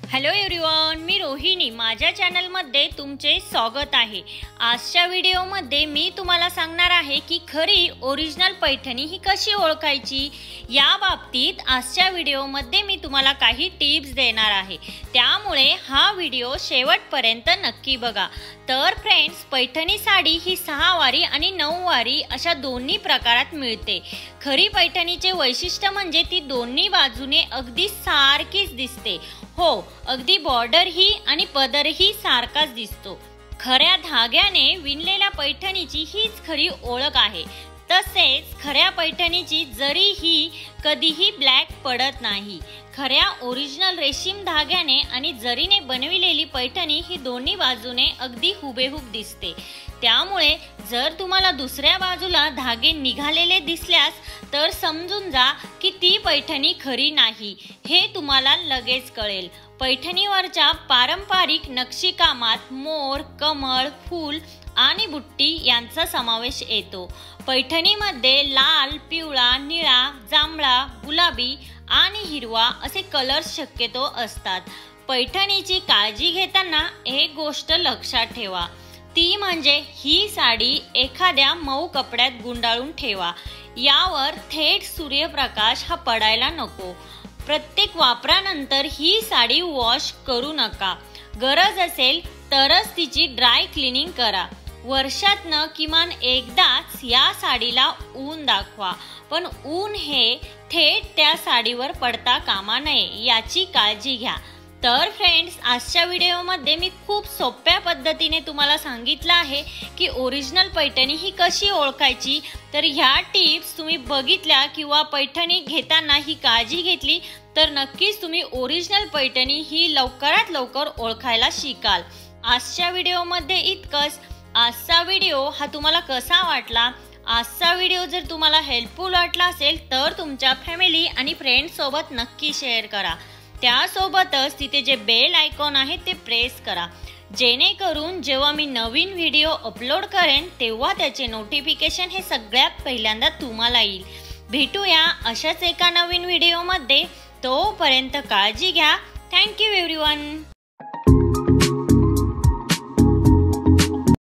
Hello everyone, मी रोहिणी माझ्या चॅनलमध्ये तुमचे स्वागत आहे। आजच्या व्हिडिओमध्ये मी तुम्हाला सांगणार आहे की खरी ओरिजिनल पैठणी ही कशी ओळखायची। या बाबतीत आजच्या व्हिडिओमध्ये मी तुम्हाला काही टिप्स देणार आहे, त्यामुळे हा व्हिडिओ शेवटपर्यंत नक्की बघा। तर फ्रेंड्स, पैठणी साडी ही 6 वारी आणि 9 वारी अशा दोन्ही प्रकारात मिळते। खरी पैठणीचे वैशिष्ट्य म्हणजे ती दोन्ही बाजूने अगदी सारखीच दिसते। हो, अगदी बॉर्डर ही आणि पदर ही सारखाच दिसतो। खऱ्या धाग्याने विणलेल्या पैठणीची हीच खरी ओळख आहे। तसेच खऱ्या पैठणीची जरी ही कधीही ब्लॅक पडत नाही। खऱ्या ओरिजिनल रेशीम धाग्याने आणि जरीने बनविलेली पैठणी ही दोन्ही बाजूने अगदी हुबेहूब दिसते। त्यामुळे जर तुम्हाला दुसऱ्या बाजूला धागे निघालेले दिसल्यास तर समजून जा की ती पैठणी खरी नाही, हे तुम्हाला लगेच कळेल। पैठणीवरच्या पारंपरिक नक्षीकामात मोर, कमळ, फूल आणि बुट्टी यांचा समावेश येतो। पैठणीमध्ये लाल, पिवळा, निळा, जांभळा, गुलाबी आणि हिरवा असे कलर्स शक्यतो असतात। पैठणीची काळजी घेताना एक गोष्ट लक्षात ठेवा, ती म्हणजे ही साडी एखाद्या मऊ कपड्यात गुंडाळून ठेवा। यावर थेट सूर्यप्रकाश हा पडायला नको। प्रत्येक वापरानंतर ही साडी वॉश करू नका। गरज असेल तरच तिची ड्राय क्लिनिंग करा। वर्षातनं किमान एकदाच या साडीला ऊन दाखवा, पण ऊन हे थेट त्या साडीवर पडता कामा नये याची काळजी घ्या। तर फ्रेंड्स, आजच्या व्हिडिओमध्ये मी खूप सोप्या पद्धतीने तुम्हाला सांगितलं आहे की ओरिजिनल पैठणी ही कशी ओळखायची। तर ह्या टिप्स तुम्ही बघितल्या किंवा पैठणी घेताना ही काळजी घेतली तर नक्कीच तुम्ही ओरिजिनल पैठणी ही लवकरात लवकर ओळखायला शिकाल। आजच्या व्हिडिओमध्ये इतकंच। आजचा व्हिडिओ हा तुम्हाला कसा वाटला? आजचा व्हिडिओ जर तुम्हाला हेल्पफुल वाटला असेल तर तुमच्या फॅमिली आणि फ्रेंड्स सोबत नक्की शेअर करा। त्यासोबतच तिथे जे बेल आयकॉन आहे ते प्रेस करा, जेणेकरून जेव्हा मी नवीन व्हिडिओ अपलोड करेन तेव्हा त्याचे नोटिफिकेशन हे सगळ्यात पहिल्यांदा तुम्हाला येईल। भेटूया अशाच एका नवीन व्हिडिओमध्ये। तोपर्यंत काळजी घ्या। Thank you everyone.